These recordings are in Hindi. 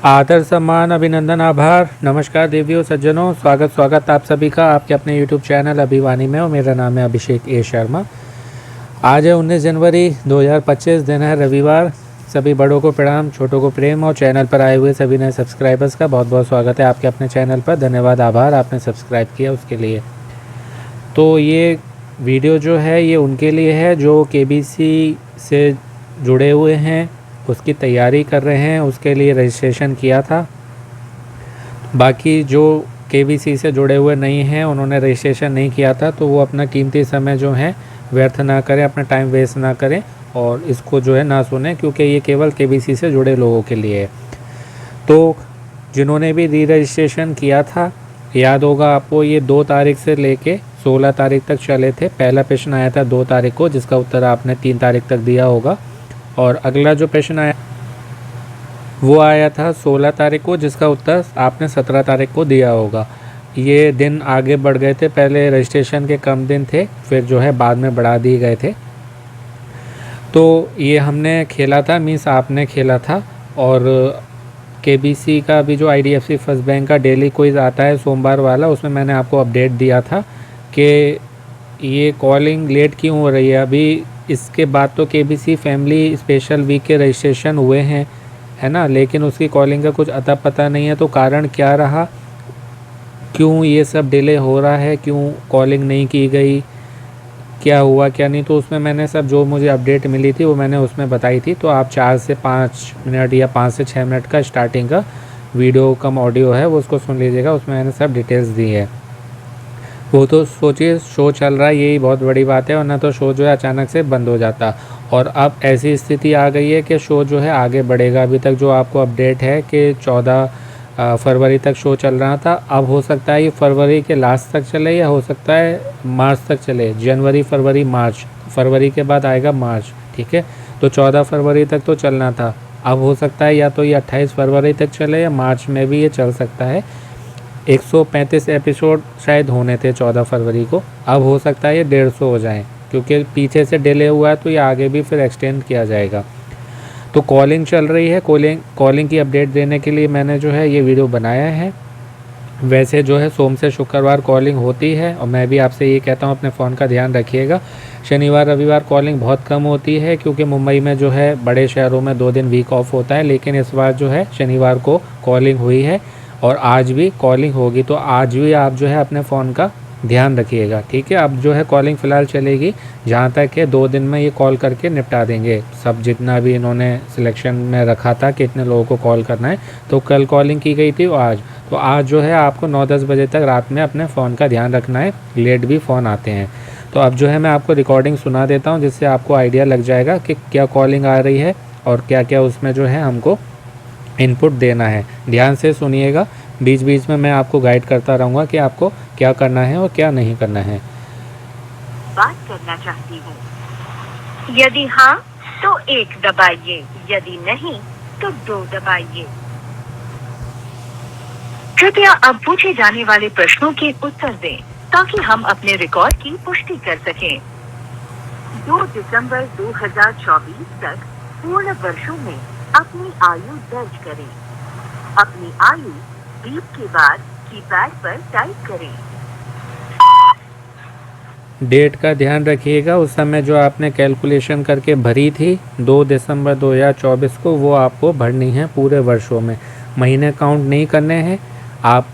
आदर सम्मान अभिनंदन आभार। नमस्कार देवियों सज्जनों, स्वागत आप सभी का आपके अपने YouTube चैनल अभिवानी में। और मेरा नाम है अभिषेक ए शर्मा। आज है 19 जनवरी 2025, दिन है रविवार। सभी बड़ों को प्रणाम, छोटों को प्रेम। और चैनल पर आए हुए सभी नए सब्सक्राइबर्स का बहुत बहुत स्वागत है आपके अपने चैनल पर। धन्यवाद, आभार आपने सब्सक्राइब किया उसके लिए। तो ये वीडियो जो है ये उनके लिए है जो KBC से जुड़े हुए हैं, उसकी तैयारी कर रहे हैं, उसके लिए रजिस्ट्रेशन किया था। बाकी जो KBC से जुड़े हुए नहीं हैं, उन्होंने रजिस्ट्रेशन नहीं किया था, तो वो अपना कीमती समय जो है व्यर्थ ना करें, अपना टाइम वेस्ट ना करें और इसको जो है ना सुने, क्योंकि ये केवल KBC से जुड़े लोगों के लिए है। तो जिन्होंने भी री रजिस्ट्रेशन किया था, याद होगा आपको, ये 2 तारीख से लेके 16 तारीख तक चले थे। पहला प्रश्न आया था 2 तारीख को, जिसका उत्तर आपने 3 तारीख तक दिया होगा। और अगला जो प्रश्न आया वो आया था 16 तारीख को, जिसका उत्तर आपने 17 तारीख को दिया होगा। ये दिन आगे बढ़ गए थे, पहले रजिस्ट्रेशन के कम दिन थे, फिर जो है बाद में बढ़ा दिए गए थे। तो ये हमने खेला था, मीन्स आपने खेला था। और KBC का भी जो IDFC फर्स्ट बैंक का डेली क्विज आता है सोमवार वाला, उसमें मैंने आपको अपडेट दिया था कि ये कॉलिंग लेट क्यों हो रही है। अभी इसके बाद तो KBC फैमिली स्पेशल वीक के रजिस्ट्रेशन हुए हैं, है ना, लेकिन उसकी कॉलिंग का कुछ अता पता नहीं है। तो कारण क्या रहा, क्यों ये सब डिले हो रहा है, क्यों कॉलिंग नहीं की गई, क्या हुआ क्या नहीं, तो उसमें मैंने सब जो मुझे अपडेट मिली थी वो मैंने उसमें बताई थी। तो आप 4 से 5 मिनट या 5 से 6 मिनट का स्टार्टिंग का वीडियो कम ऑडियो है, वो उसको सुन लीजिएगा, उसमें मैंने सब डिटेल्स दी है। वो तो सोचिए शो चल रहा है, यही बहुत बड़ी बात है, वरना तो शो जो है अचानक से बंद हो जाता। और अब ऐसी स्थिति आ गई है कि शो जो है आगे बढ़ेगा। अभी तक जो आपको अपडेट है कि 14 फरवरी तक शो चल रहा था, अब हो सकता है ये फरवरी के लास्ट तक चले या हो सकता है मार्च तक चले। जनवरी, फरवरी, मार्च, फरवरी के बाद आएगा मार्च, ठीक है। तो 14 फरवरी तक तो चलना था, अब हो सकता है या तो ये 28 फरवरी तक चले या मार्च में भी ये चल सकता है। 135 एपिसोड शायद होने थे 14 फरवरी को, अब हो सकता है ये 150 हो जाएं, क्योंकि पीछे से डिले हुआ है, तो ये आगे भी फिर एक्सटेंड किया जाएगा। तो कॉलिंग चल रही है, कॉलिंग की अपडेट देने के लिए मैंने जो है ये वीडियो बनाया है। वैसे जो है सोम से शुक्रवार कॉलिंग होती है, और मैं भी आपसे ये कहता हूँ अपने फ़ोन का ध्यान रखिएगा। शनिवार रविवार कॉलिंग बहुत कम होती है, क्योंकि मुंबई में जो है बड़े शहरों में 2 दिन वीक ऑफ होता है, लेकिन इस बार जो है शनिवार को कॉलिंग हुई है और आज भी कॉलिंग होगी। तो आज भी आप जो है अपने फ़ोन का ध्यान रखिएगा, ठीक है। अब जो है कॉलिंग फ़िलहाल चलेगी, जहाँ तक है 2 दिन में ये कॉल करके निपटा देंगे सब, जितना भी इन्होंने सिलेक्शन में रखा था कि इतने लोगों को कॉल करना है। तो कल कॉलिंग की गई थी तो आज जो है आपको 9-10 बजे तक रात में अपने फ़ोन का ध्यान रखना है, लेट भी फ़ोन आते हैं। तो अब जो है मैं आपको रिकॉर्डिंग सुना देता हूँ, जिससे आपको आइडिया लग जाएगा कि क्या कॉलिंग आ रही है और क्या क्या उसमें जो है हमको इनपुट देना है। ध्यान से सुनिएगा, बीच बीच में मैं आपको गाइड करता रहूँगा कि आपको क्या करना है और क्या नहीं करना है। बात करना चाहती हूँ, यदि हाँ तो 1 दबाइए, यदि नहीं तो 2 दबाइए। कृपया अब पूछे जाने वाले प्रश्नों के उत्तर दें, ताकि हम अपने रिकॉर्ड की पुष्टि कर सकें। 2 दिसंबर 2024 तक पूर्ण वर्षों में अपनी आयु दर्ज करें। अपनी आयु बीप के बाद कीपैड पर टाइप करें। डेट का ध्यान रखिएगा, उस समय जो आपने कैलकुलेशन करके भरी थी 2 दिसंबर 2024 को, वो आपको भरनी है पूरे वर्षों में। महीने काउंट नहीं करने हैं। आप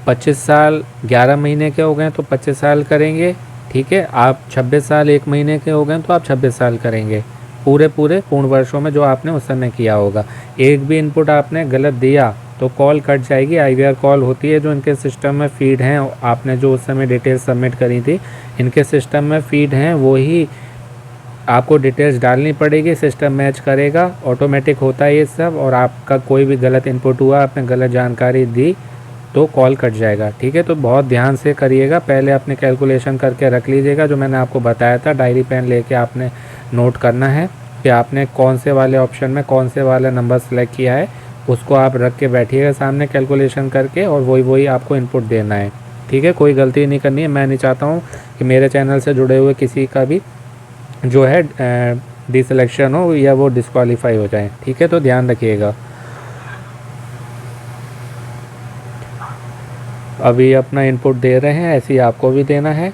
25 साल 11 महीने के हो गए तो 25 साल करेंगे, ठीक है। आप 26 साल 1 महीने के हो गए तो आप 26 साल करेंगे, पूरे पूर्ण वर्षों में जो आपने उस समय किया होगा। एक भी इनपुट आपने गलत दिया तो कॉल कट जाएगी। IVR कॉल होती है जो इनके सिस्टम में फीड हैं, आपने जो उस समय डिटेल्स सबमिट करी थी इनके सिस्टम में फीड हैं, वही आपको डिटेल्स डालनी पड़ेगी, सिस्टम मैच करेगा, ऑटोमेटिक होता है ये सब। और आपका कोई भी गलत इनपुट हुआ, आपने गलत जानकारी दी तो कॉल कट जाएगा, ठीक है। तो बहुत ध्यान से करिएगा, पहले अपने कैलकुलेशन करके रख लीजिएगा जो मैंने आपको बताया था। डायरी पेन लेके आपने नोट करना है कि आपने कौन से वाले ऑप्शन में कौन से वाला नंबर सेलेक्ट किया है, उसको आप रख के बैठिएगा सामने कैलकुलेशन करके, और वही आपको इनपुट देना है, ठीक है। कोई गलती नहीं करनी है। मैं नहीं चाहता हूँ कि मेरे चैनल से जुड़े हुए किसी का भी जो है डिसलेक्शन हो या वो डिस्क्वालीफाई हो जाए, ठीक है। तो ध्यान रखिएगा। अभी अपना इनपुट दे रहे हैं, ऐसे ही आपको भी देना है।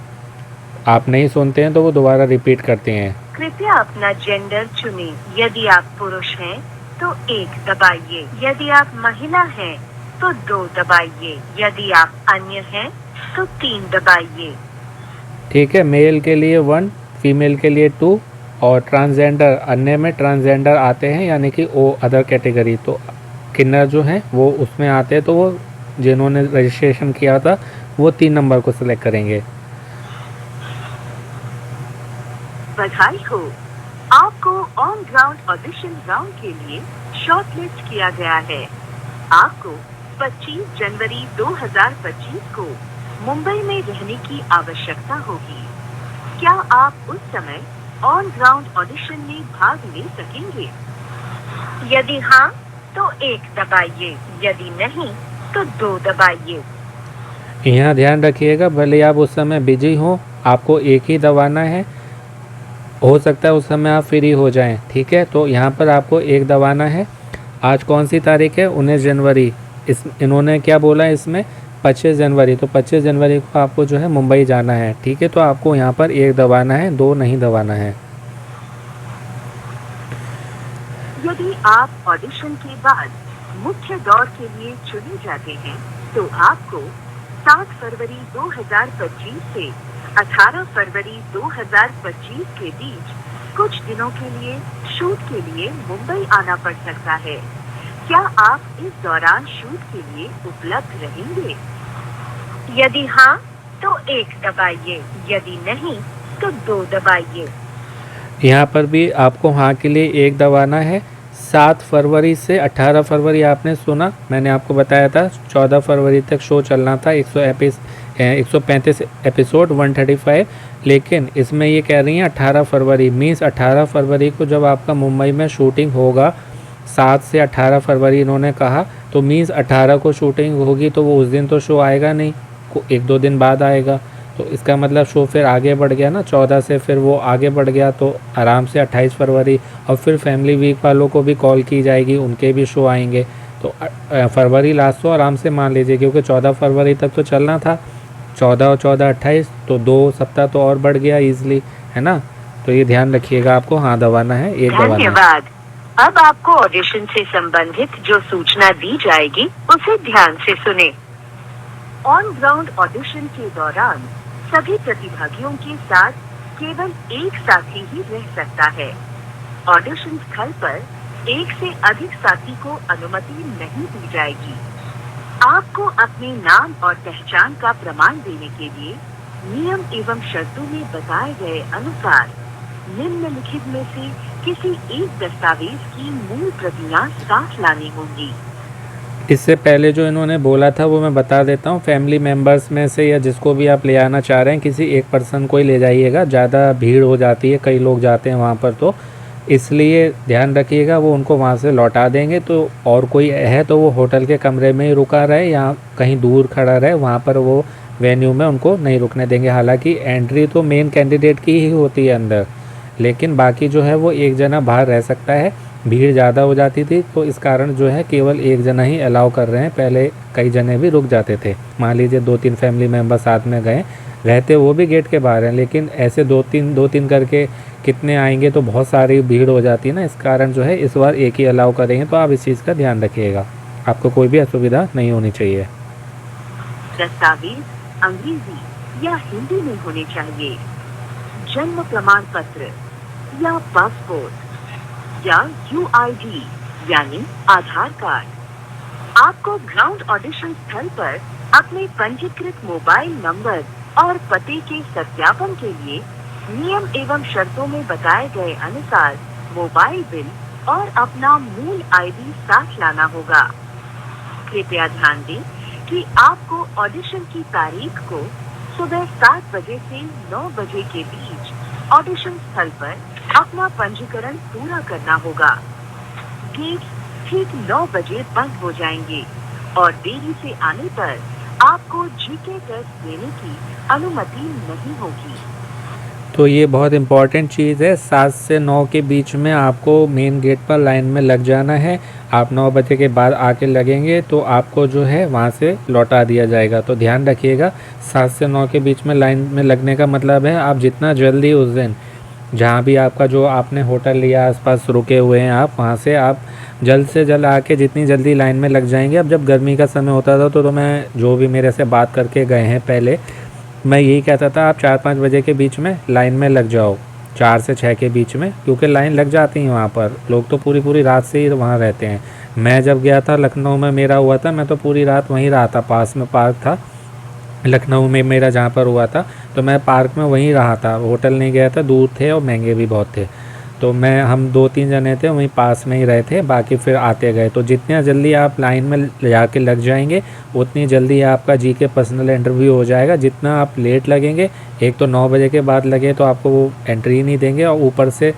आप नहीं सुनते हैं तो वो दोबारा रिपीट करते हैं। कृपया अपना जेंडर चुनें। यदि आप पुरुष हैं तो 1 दबाइए, यदि आप महिला हैं तो 2 दबाइए, यदि आप अन्य हैं तो 3 दबाइए। ठीक है, मेल के लिए 1, फीमेल के लिए 2 और ट्रांसजेंडर, अन्य में ट्रांसजेंडर आते हैं यानी कि ओ अदर कैटेगरी, तो किन्नर जो हैं वो उसमें आते हैं, तो वो जिन्होंने रजिस्ट्रेशन किया था वो 3 नंबर को सिलेक्ट करेंगे। बधाई हो, आपको ऑन ग्राउंड ऑडिशन राउंड के लिए शॉर्टलिस्ट किया गया है। आपको 25 जनवरी 2025 को मुंबई में रहने की आवश्यकता होगी। क्या आप उस समय ऑन ग्राउंड ऑडिशन में भाग ले सकेंगे? यदि हाँ तो 1 दबाइए, यदि नहीं तो 2 दबाइए। यहाँ ध्यान रखिएगा, भले आप उस समय बिजी हो, आपको एक ही दबाना है। हो सकता है उस समय आप फ्री हो जाएं, ठीक है। तो यहाँ पर आपको 1 दबाना है। आज कौन सी तारीख है? 19 जनवरी। इन्होंने क्या बोला इसमें? 25 जनवरी। तो 25 जनवरी को आपको जो है मुंबई जाना है, ठीक है। तो आपको यहाँ पर 1 दबाना है, 2 नहीं दबाना है। यदि आप ऑडिशन के बाद मुख्य दौर के लिए चुने जाते हैं तो आपको 7 फरवरी 2025 से 18 फरवरी 2025 के बीच कुछ दिनों के लिए शूट के लिए मुंबई आना पड़ सकता है। क्या आप इस दौरान शूट के लिए उपलब्ध रहेंगे? यदि हाँ तो 1 दबाइए, यदि नहीं तो 2 दबाइए। यहाँ पर भी आपको हाँ के लिए 1 दबाना है। 7 फरवरी से 18 फरवरी आपने सुना, मैंने आपको बताया था 14 फरवरी तक शो चलना था, 135 एपिसोड 135, लेकिन इसमें ये कह रही हैं 18 फरवरी, मीन्स 18 फरवरी को जब आपका मुंबई में शूटिंग होगा, 7 से 18 फरवरी इन्होंने कहा, तो मीन्स 18 को शूटिंग होगी तो वो उस दिन तो शो आएगा नहीं, 1-2 दिन बाद आएगा। तो इसका मतलब शो फिर आगे बढ़ गया ना, 14 से फिर वो आगे बढ़ गया, तो आराम से 28 फरवरी। और फिर फैमिली वीक वालों को भी कॉल की जाएगी, उनके भी शो आएंगे। तो फरवरी लास्ट तो आराम से मान लीजिए, क्योंकि 14 फरवरी तक तो चलना था, 14 और 14 28, तो 2 सप्ताह तो और बढ़ गया ईजिली, है ना। तो ये ध्यान रखिएगा, आपको हाँ दबाना है, 1 दबाना है। धन्यवाद। अब आपको ऑडिशन से संबंधित जो सूचना दी जाएगी उसे ध्यान से सुने। ऑन ग्राउंड ऑडिशन के दौरान सभी प्रतिभागियों के साथ केवल एक साथी ही रह सकता है। ऑडिशन स्थल पर 1 से अधिक साथी को अनुमति नहीं दी जाएगी। आपको अपने नाम और पहचान का प्रमाण देने के लिए नियम एवं शर्तों में बताए गए अनुसार निम्नलिखित में से किसी एक दस्तावेज की मूल प्रतियां साथ लानी होंगी। इससे पहले जो इन्होंने बोला था वो मैं बता देता हूँ। फैमिली मेम्बर्स में से या जिसको भी आप ले आना चाह रहे हैं, किसी एक पर्सन को ही ले जाइएगा, ज़्यादा भीड़ हो जाती है, कई लोग जाते हैं वहाँ पर, तो इसलिए ध्यान रखिएगा, वो उनको वहाँ से लौटा देंगे। तो और कोई है तो वो होटल के कमरे में ही रुका रहे या कहीं दूर खड़ा रहे, वहाँ पर वो वेन्यू में उनको नहीं रुकने देंगे। हालांकि एंट्री तो मेन कैंडिडेट की ही होती है अंदर, लेकिन बाकी जो है वो एक जना बाहर रह सकता है। भीड़ ज़्यादा हो जाती थी तो इस कारण जो है केवल एक जना ही अलाउ कर रहे हैं। पहले कई जने भी रुक जाते थे, मान लीजिए 2-3 फैमिली मेम्बर साथ में गए, रहते वो भी गेट के बाहर हैं, लेकिन ऐसे 2-3 करके कितने आएंगे तो बहुत सारी भीड़ हो जाती है ना, इस कारण जो है इस बार एक ही अलाउ करेंगे। तो आप इस चीज़ का ध्यान रखिएगा, आपको कोई भी असुविधा नहीं होनी चाहिए। दस्तावेज अंग्रेजी या हिंदी में होने चाहिए। जन्म प्रमाण पत्र या पासपोर्ट या UID यानी आधार कार्ड। आपको ग्राउंड ऑडिशन स्थल पर अपने पंजीकृत मोबाइल नंबर और पते के सत्यापन के लिए नियम एवं शर्तों में बताए गए अनुसार मोबाइल बिल और अपना मूल ID साथ लाना होगा। कृपया ध्यान दें कि आपको ऑडिशन की तारीख को सुबह 7 बजे से 9 बजे के बीच ऑडिशन स्थल पर अपना पंजीकरण पूरा करना होगा। गेट ठीक 9 बजे बंद हो जाएंगे और देरी से आने पर आपको GK टेस्ट देने की अनुमति नहीं होगी। तो ये बहुत इम्पॉर्टेंट चीज़ है, 7 से 9 के बीच में आपको मेन गेट पर लाइन में लग जाना है। आप 9 बजे के बाद आके लगेंगे तो आपको जो है वहाँ से लौटा दिया जाएगा। तो ध्यान रखिएगा, 7 से 9 के बीच में लाइन में लगने का मतलब है आप जितना जल्दी उस दिन जहाँ भी आपका जो आपने होटल लिया आसपास रुके हुए हैं आप वहाँ से आप जल्द से जल्द आके जितनी जल्दी लाइन में लग जाएंगे। अब जब गर्मी का समय होता था तो मैं जो भी मेरे से बात करके गए हैं पहले, मैं यही कहता था आप 4-5 बजे के बीच में लाइन में लग जाओ, 4 से 6 के बीच में, क्योंकि लाइन लग जाती है वहाँ पर। लोग तो पूरी पूरी रात से ही वहाँ रहते हैं। मैं जब गया था लखनऊ में मेरा हुआ था, मैं तो पूरी रात वहीं रहा था। पास में पार्क था लखनऊ में मेरा जहाँ पर हुआ था, तो मैं पार्क में वहीं रहा था, होटल नहीं गया था, दूर थे और महंगे भी बहुत थे। तो हम 2-3 जने थे वहीं पास में ही रहे थे, बाकी फिर आते गए। तो जितना जल्दी आप लाइन में जाके लग जाएंगे उतनी जल्दी आपका जीके पर्सनल इंटरव्यू हो जाएगा। जितना आप लेट लगेंगे, एक तो 9 बजे के बाद लगे तो आपको वो एंट्री नहीं देंगे, और ऊपर से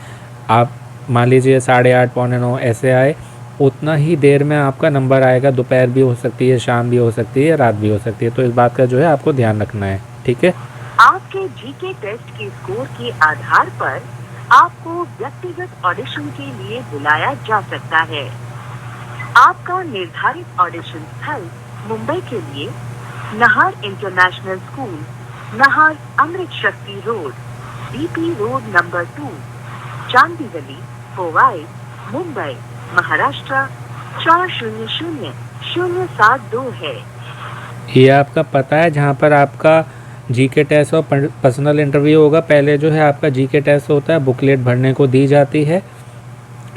आप मान लीजिए 8:30 पौने 9 ऐसे आए, उतना ही देर में आपका नंबर आएगा। दोपहर भी हो सकती है, शाम भी हो सकती है, रात भी हो सकती है। तो इस बात का जो है आपको ध्यान रखना है, ठीक है। आपके जीके टेस्ट के स्कोर के आधार पर आपको व्यक्तिगत ऑडिशन के लिए बुलाया जा सकता है। आपका निर्धारित ऑडिशन स्थल मुंबई के लिए नाहर इंटरनेशनल स्कूल, नाहर अमृत शक्ति रोड, बीपी रोड नंबर 2, चांदी गली, पोवाई, मुंबई, महाराष्ट्र 400072 है। ये आपका पता है जहाँ पर आपका जीके टेस्ट और पर्सनल इंटरव्यू होगा। पहले जो है आपका जीके टेस्ट होता है, बुकलेट भरने को दी जाती है,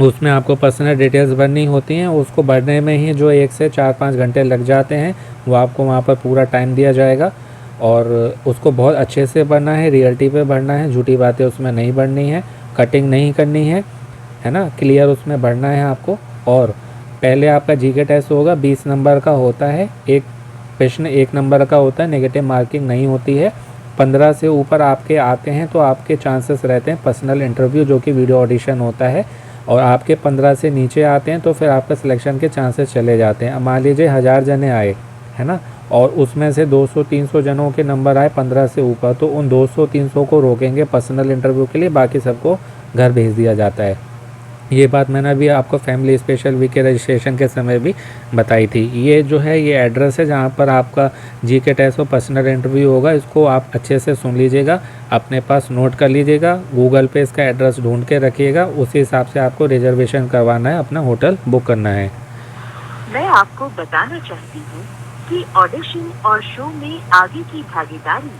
उसमें आपको पर्सनल डिटेल्स भरनी होती हैं। उसको भरने में ही जो 1 से 4-5 घंटे लग जाते हैं, वो आपको वहाँ पर पूरा टाइम दिया जाएगा। और उसको बहुत अच्छे से भरना है, रियलिटी पे भरना है, झूठी बातें उसमें नहीं भरनी है, कटिंग नहीं करनी है ना, क्लियर उसमें भरना है आपको। और पहले आपका जीके टेस्ट होगा, 20 नंबर का होता है, एक प्रश्न 1 नंबर का होता है, नेगेटिव मार्किंग नहीं होती है। 15 से ऊपर आपके आते हैं तो आपके चांसेस रहते हैं पर्सनल इंटरव्यू जो कि वीडियो ऑडिशन होता है, और आपके 15 से नीचे आते हैं तो फिर आपका सिलेक्शन के चांसेस चले जाते हैं। अब मान लीजिए 1000 जने आए, है ना, और उसमें से 200-300 जनों के नंबर आए 15 से ऊपर, तो उन 200-300 को रोकेंगे पर्सनल इंटरव्यू के लिए, बाकी सबको घर भेज दिया जाता है। ये बात मैंने अभी आपको फैमिली स्पेशल वीक के रजिस्ट्रेशन के समय भी बताई थी। ये जो है ये एड्रेस है जहाँ पर आपका जीके टेस्ट और पर्सनल इंटरव्यू होगा। इसको आप अच्छे से सुन लीजिएगा, अपने पास नोट कर लीजिएगा, गूगल पे इसका एड्रेस ढूंढ के रखिएगा, उसी हिसाब से आपको रिजर्वेशन करवाना है, अपना होटल बुक करना है। मैं आपको बताना चाहती हूँ कि ऑडिशन और शो में आगे की भागीदारी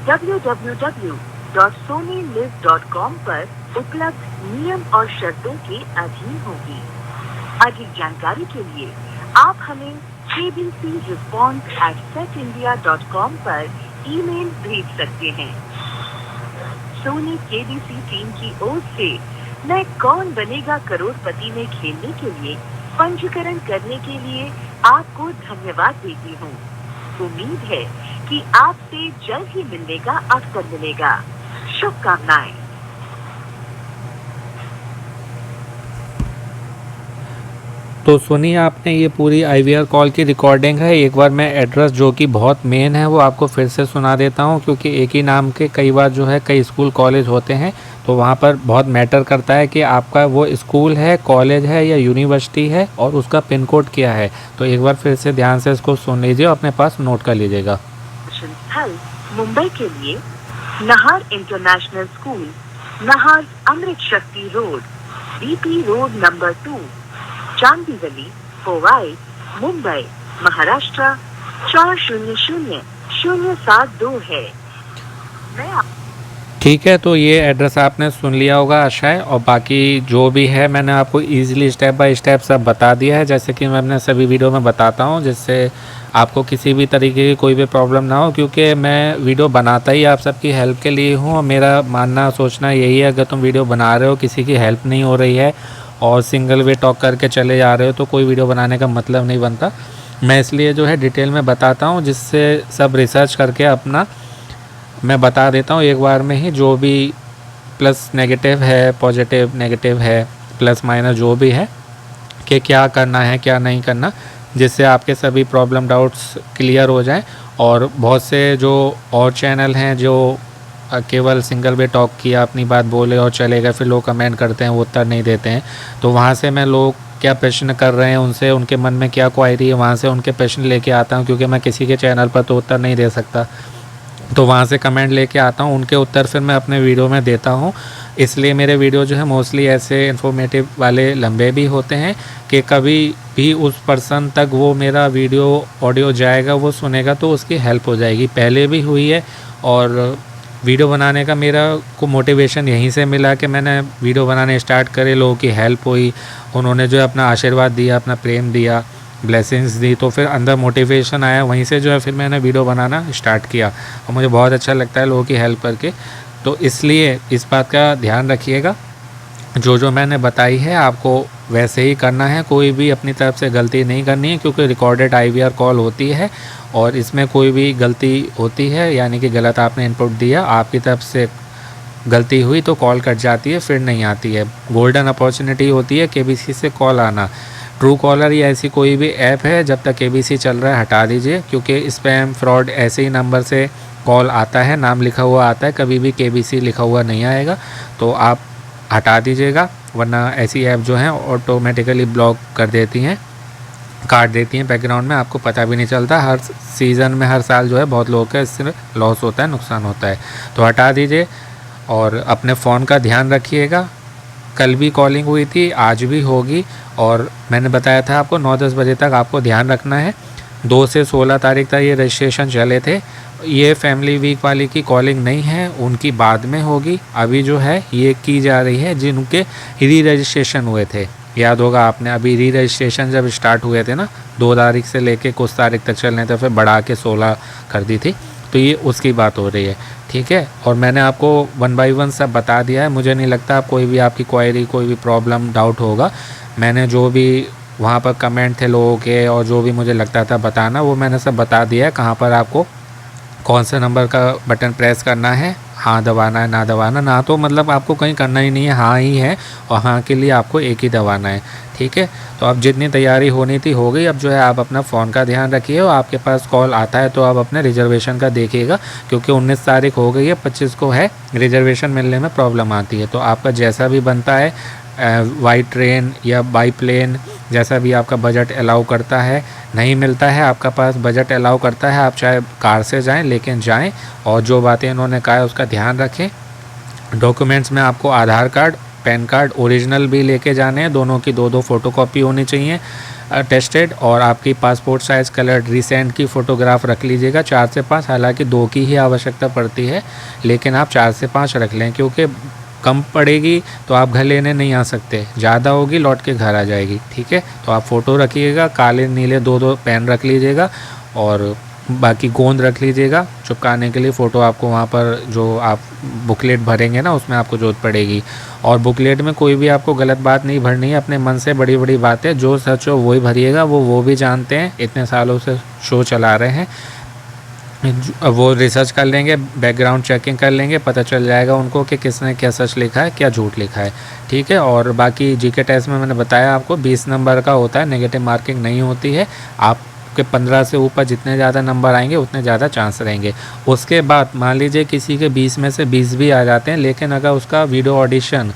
www.sonylist.com पर उपलब्ध नियम और शर्तों के अधीन होगी। अधिक जानकारी के लिए आप हमें kbcresponse@setindia.com पर ईमेल भेज सकते हैं। सोनी केबीसी टीम की ओर से मैं कौन बनेगा करोड़पति में खेलने के लिए पंजीकरण करने के लिए आपको धन्यवाद देती हूँ। उम्मीद है कि आपसे जल्द ही मिलने का अवसर मिलेगा। शुभकामनाएं। तो सुनिए, आपने ये पूरी IVR कॉल की रिकॉर्डिंग है। एक बार मैं एड्रेस जो कि बहुत मेन है वो आपको फिर से सुना देता हूँ, क्योंकि एक ही नाम के कई बार जो है कई स्कूल कॉलेज होते हैं, तो वहाँ पर बहुत मैटर करता है कि आपका वो स्कूल है, कॉलेज है या यूनिवर्सिटी है और उसका पिन कोड क्या है। तो एक बार फिर से ध्यान से इसको सुन लीजिए और अपने पास नोट कर लीजिएगा। स्थल मुंबई के लिए नाहर इंटरनेशनल स्कूल, नाहर अमृत शक्ति रोड, बीपी रोड नंबर 2, चांदी गली, पोवाई, मुंबई, महाराष्ट्र 400072 है। ठीक है, तो ये एड्रेस आपने सुन लिया होगा आशा है, और बाकी जो भी है मैंने आपको इजीली स्टेप बाय स्टेप सब बता दिया है, जैसे कि मैं अपने सभी वीडियो में बताता हूँ, जिससे आपको किसी भी तरीके की कोई भी प्रॉब्लम ना हो। क्योंकि मैं वीडियो बनाता ही आप सबकी हेल्प के लिए हूँ, और मेरा मानना सोचना यही है, अगर तुम वीडियो बना रहे हो किसी की हेल्प नहीं हो रही है और सिंगल वे टॉक करके चले जा रहे हो, तो कोई वीडियो बनाने का मतलब नहीं बनता। मैं इसलिए जो है डिटेल में बताता हूँ, जिससे सब रिसर्च करके अपना मैं बता देता हूँ एक बार में ही, जो भी प्लस नेगेटिव है, पॉजिटिव नेगेटिव है, प्लस माइनस जो भी है, कि क्या करना है क्या नहीं करना, जिससे आपके सभी प्रॉब्लम डाउट्स क्लियर हो जाएं। और बहुत से जो और चैनल हैं जो केवल सिंगल वे टॉक किया, अपनी बात बोले और चले गए, फिर लोग कमेंट करते हैं, वो उत्तर नहीं देते हैं। तो वहाँ से मैं लोग क्या प्रश्न कर रहे हैं उनसे, उनके मन में क्या क्वायरी है, वहाँ से उनके प्रश्न लेके आता हूँ, क्योंकि मैं किसी के चैनल पर तो उत्तर नहीं दे सकता। तो वहाँ से कमेंट लेके आता हूँ, उनके उत्तर फिर मैं अपने वीडियो में देता हूँ। इसलिए मेरे वीडियो जो है मोस्टली ऐसे इन्फॉर्मेटिव वाले लंबे भी होते हैं कि कभी भी उस पर्सन तक वो मेरा वीडियो ऑडियो जाएगा, वो सुनेगा तो उसकी हेल्प हो जाएगी। पहले भी हुई है, और वीडियो बनाने का मेरा को मोटिवेशन यहीं से मिला कि मैंने वीडियो बनाने स्टार्ट करे, लोगों की हेल्प हुई, उन्होंने जो है अपना आशीर्वाद दिया, अपना प्रेम दिया, ब्लेसिंग्स दी, तो फिर अंदर मोटिवेशन आया, वहीं से जो है फिर मैंने वीडियो बनाना स्टार्ट किया। और मुझे बहुत अच्छा लगता है लोगों की हेल्प करके। तो इसलिए इस बात का ध्यान रखिएगा, जो मैंने बताई है आपको वैसे ही करना है, कोई भी अपनी तरफ से गलती नहीं करनी है, क्योंकि रिकॉर्डेड IVR कॉल होती है और इसमें कोई भी गलती होती है, यानी कि गलत आपने इनपुट दिया, आपकी तरफ से गलती हुई तो कॉल कट जाती है, फिर नहीं आती है। गोल्डन अपॉर्चुनिटी होती है KBC से कॉल आना। ट्रू कॉलर या ऐसी कोई भी ऐप है, जब तक KBC चल रहा है हटा दीजिए, क्योंकि स्पैम फ्रॉड ऐसे ही नंबर से कॉल आता है, नाम लिखा हुआ आता है, कभी भी KBC लिखा हुआ नहीं आएगा, तो आप हटा दीजिएगा, वरना ऐसी ऐप जो हैं ऑटोमेटिकली ब्लॉक कर देती हैं, काट देती हैं बैकग्राउंड में, आपको पता भी नहीं चलता। हर सीज़न में हर साल जो है बहुत लोगों का इससे लॉस होता है, नुकसान होता है, तो हटा दीजिए। और अपने फ़ोन का ध्यान रखिएगा। कल भी कॉलिंग हुई थी, आज भी होगी, और मैंने बताया था आपको 9-10 बजे तक आपको ध्यान रखना है। 2 से 16 तारीख तक ये रजिस्ट्रेशन चले थे। ये फैमिली वीक वाली की कॉलिंग नहीं है, उनकी बाद में होगी। अभी जो है ये की जा रही है जिनके री रजिस्ट्रेशन हुए थे। याद होगा आपने, अभी री रजिस्ट्रेशन जब स्टार्ट हुए थे ना, 2 तारीख से लेके कुछ तारीख तक चलने थे, फिर बढ़ा के 16 कर दी थी, तो ये उसकी बात हो रही है, ठीक है। और मैंने आपको 1 बाय 1 सब बता दिया है। मुझे नहीं लगता आप कोई भी आपकी क्वायरी, कोई भी प्रॉब्लम, डाउट होगा। मैंने जो भी वहाँ पर कमेंट थे लोगों के और जो भी मुझे लगता था बताना, वो मैंने सब बता दिया है। कहाँ पर आपको कौन से नंबर का बटन प्रेस करना है, हाँ दबाना है, ना दबाना, ना तो मतलब आपको कहीं करना ही नहीं है, हाँ ही है, और हाँ के लिए आपको एक ही दबाना है, ठीक है। तो अब जितनी तैयारी होनी थी हो गई। अब जो है आप अपना फ़ोन का ध्यान रखिए, और आपके पास कॉल आता है तो आप अपने रिजर्वेशन का देखिएगा, क्योंकि 19 तारीख हो गई है, 25 को है, रिजर्वेशन मिलने में प्रॉब्लम आती है। तो आपका जैसा भी बनता है, बाई ट्रेन या बाई प्लेन, जैसा भी आपका बजट अलाउ करता है, नहीं मिलता है आपका पास बजट अलाउ करता है, आप चाहे कार से जाएं, लेकिन जाएं। और जो बातें इन्होंने कहा है उसका ध्यान रखें। डॉक्यूमेंट्स में आपको आधार कार्ड, पैन कार्ड ओरिजिनल भी लेके जाने हैं, दोनों की 2-2 फ़ोटोकॉपी होनी चाहिए टेस्टेड, और आपकी पासपोर्ट साइज़ कलर रिसेंट की फ़ोटोग्राफ रख लीजिएगा 4 से 5। हालांकि 2 की ही आवश्यकता पड़ती है, लेकिन आप 4 से 5 रख लें, क्योंकि कम पड़ेगी तो आप घर लेने नहीं आ सकते, ज़्यादा होगी लौट के घर आ जाएगी, ठीक है। तो आप फ़ोटो रखिएगा, काले नीले 2-2 पेन रख लीजिएगा, और बाकी गोंद रख लीजिएगा चिपकाने के लिए। फ़ोटो आपको वहाँ पर जो आप बुकलेट भरेंगे ना, उसमें आपको ज़रूरत पड़ेगी। और बुकलेट में कोई भी आपको गलत बात नहीं भरनी है, अपने मन से बड़ी बड़ी बातें, जो सच हो वही भरिएगा, वो भी जानते हैं, इतने सालों से शो चला रहे हैं। वो रिसर्च कर लेंगे, बैकग्राउंड चेकिंग कर लेंगे, पता चल जाएगा उनको कि किसने क्या सच लिखा है, क्या झूठ लिखा है, ठीक है। और बाकी जीके टेस्ट में मैंने बताया आपको 20 नंबर का होता है, नेगेटिव मार्किंग नहीं होती है। आपके 15 से ऊपर जितने ज़्यादा नंबर आएंगे उतने ज़्यादा चांस रहेंगे। उसके बाद मान लीजिए किसी के 20 में से 20 भी आ जाते हैं, लेकिन अगर उसका वीडियो ऑडिशन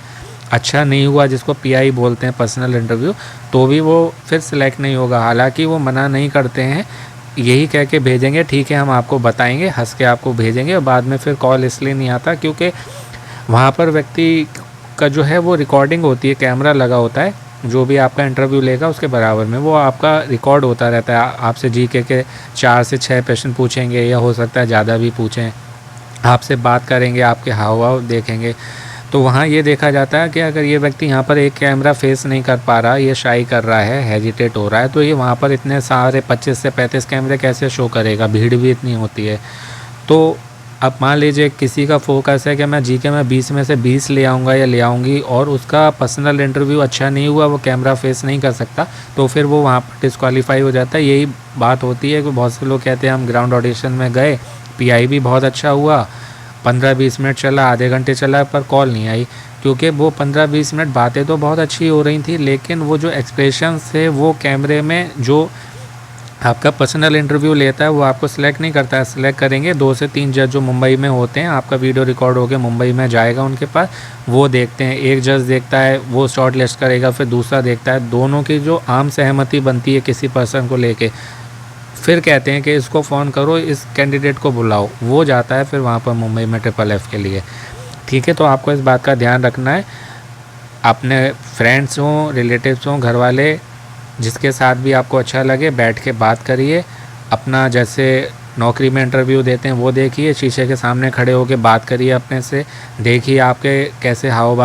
अच्छा नहीं हुआ, जिसको PI बोलते हैं, पर्सनल इंटरव्यू, तो भी वो फिर सिलेक्ट नहीं होगा। हालांकि वो मना नहीं करते हैं, यही कह के भेजेंगे, ठीक है हम आपको बताएंगे, हंस के आपको भेजेंगे, और बाद में फिर कॉल इसलिए नहीं आता क्योंकि वहाँ पर व्यक्ति का जो है वो रिकॉर्डिंग होती है, कैमरा लगा होता है, जो भी आपका इंटरव्यू लेगा उसके बराबर में वो आपका रिकॉर्ड होता रहता है। आपसे GK के 4 से 6 प्रश्न पूछेंगे, या हो सकता है ज़्यादा भी पूछें, आपसे बात करेंगे, आपके हाव भाव देखेंगे। तो वहाँ ये देखा जाता है कि अगर ये व्यक्ति यहाँ पर एक कैमरा फेस नहीं कर पा रहा, ये शाई कर रहा है, हेजिटेट हो रहा है, तो ये वहाँ पर इतने सारे 25 से 35 कैमरे कैसे शो करेगा, भीड़ भी इतनी होती है। तो अब मान लीजिए किसी का फोकस है कि मैं GK में 20 में से 20 ले आऊँगा या ले आऊँगी, और उसका पर्सनल इंटरव्यू अच्छा नहीं हुआ, वो कैमरा फेस नहीं कर सकता, तो फिर वो वहाँ पर डिस्क्वालीफाई हो जाता है। यही बात होती है कि बहुत से लोग कहते हैं हम ग्राउंड ऑडिशन में गए, PI भी बहुत अच्छा हुआ, 15-20 मिनट चला, आधे घंटे चला, पर कॉल नहीं आई, क्योंकि वो 15-20 मिनट बातें तो बहुत अच्छी हो रही थी, लेकिन वो जो एक्सप्रेशन थे वो कैमरे में जो आपका पर्सनल इंटरव्यू लेता है, वो आपको सिलेक्ट नहीं करता है, सिलेक्ट करेंगे 2 से 3 जज जो मुंबई में होते हैं। आपका वीडियो रिकॉर्ड होकर मुंबई में जाएगा उनके पास, वो देखते हैं। एक जज देखता है, वो शॉर्ट लिस्ट करेगा, फिर दूसरा देखता है। दोनों की जो आम सहमति बनती है किसी पर्सन को लेके, फिर कहते हैं कि इसको फ़ोन करो, इस कैंडिडेट को बुलाओ। वो जाता है फिर वहाँ पर मुंबई में FFF के लिए। ठीक है, तो आपको इस बात का ध्यान रखना है। अपने फ्रेंड्स हों, रिलेटिव्स हों, घर वाले, जिसके साथ भी आपको अच्छा लगे, बैठ के बात करिए। अपना जैसे नौकरी में इंटरव्यू देते हैं वो देखिए, शीशे के सामने खड़े होकर बात करिए अपने से। देखिए आपके कैसे भाव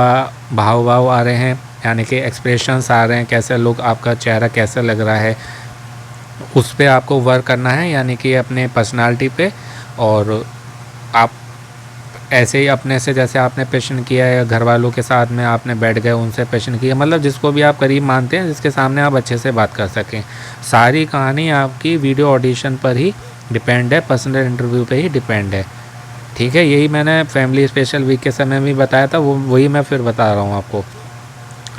भाव आ रहे हैं, यानी कि एक्सप्रेशंस आ रहे हैं, कैसे लोग, आपका चेहरा कैसा लग रहा है, उस पे आपको वर्क करना है, यानी कि अपने पर्सनालिटी पे। और आप ऐसे ही अपने से, जैसे आपने पेशन किया है, घर वालों के साथ में आपने बैठ गए, उनसे पेशन किया, मतलब जिसको भी आप करीब मानते हैं, जिसके सामने आप अच्छे से बात कर सकें। सारी कहानी आपकी वीडियो ऑडिशन पर ही डिपेंड है, पर्सनल इंटरव्यू पे ही डिपेंड है। ठीक है, यही मैंने फैमिली स्पेशल वीक के समय में बताया था, वो वही मैं फिर बता रहा हूँ आपको।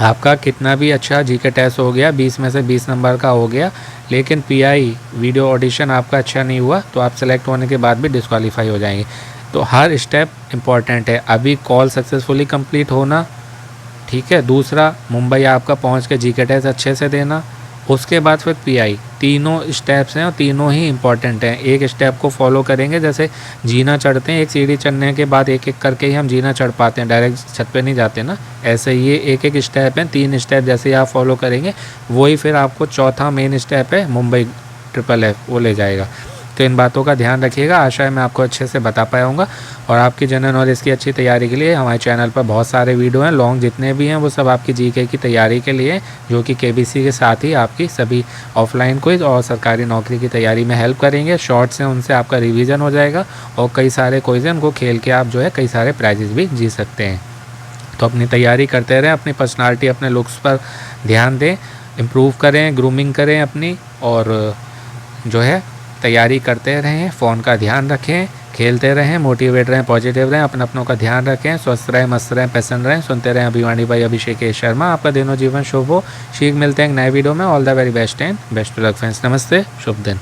आपका कितना भी अच्छा जीके टेस्ट हो गया, 20 में से 20 नंबर का हो गया, लेकिन पीआई वीडियो ऑडिशन आपका अच्छा नहीं हुआ, तो आप सेलेक्ट होने के बाद भी डिस्क्वालीफाई हो जाएंगे। तो हर स्टेप इम्पॉर्टेंट है। अभी कॉल सक्सेसफुली कंप्लीट होना, ठीक है, दूसरा मुंबई आपका पहुंच के जीके टेस्ट अच्छे से देना, उसके बाद फिर पीआई। तीनों स्टेप्स हैं और तीनों ही इम्पॉर्टेंट हैं। एक स्टेप को फॉलो करेंगे, जैसे जीना चढ़ते हैं, एक सीढ़ी चढ़ने के बाद एक एक करके ही हम जीना चढ़ पाते हैं, डायरेक्ट छत पे नहीं जाते ना। ऐसे ये एक एक स्टेप हैं, 3 स्टेप जैसे ही आप फॉलो करेंगे, वही फिर आपको चौथा मेन स्टेप है मुंबई FFF, वो ले जाएगा। तो इन बातों का ध्यान रखिएगा। आशा है मैं आपको अच्छे से बता पाया हूँगा। और आपकी जनरल नॉलेज की अच्छी तैयारी के लिए हमारे चैनल पर बहुत सारे वीडियो हैं, लॉन्ग जितने भी हैं वो सब आपकी जीके की तैयारी के लिए, जो कि केबीसी के साथ ही आपकी सभी ऑफलाइन क्विज और सरकारी नौकरी की तैयारी में हेल्प करेंगे। शॉर्ट्स हैं, उनसे आपका रिवीजन हो जाएगा, और कई सारे क्विज हैं, उनको खेल के आप जो है कई सारे प्राइजेस भी जीत सकते हैं। तो अपनी तैयारी करते रहें, अपनी पर्सनालिटी, अपने लुक्स पर ध्यान दें, इम्प्रूव करें, ग्रूमिंग करें अपनी, और जो है तैयारी करते रहें। फ़ोन का ध्यान रखें, खेलते रहें, मोटिवेट रहें, पॉजिटिव रहें, अपनों का ध्यान रखें, स्वस्थ रहें, मस्त रहें, प्रसन्न रहें। सुनते रहें अभिवानी भाई अभिषेक शर्मा। आपका दिनों जीवन शुभ हो। शीघ्र मिलते हैं एक नए वीडियो में। All the very best and best luck friends. नमस्ते, शुभ दिन।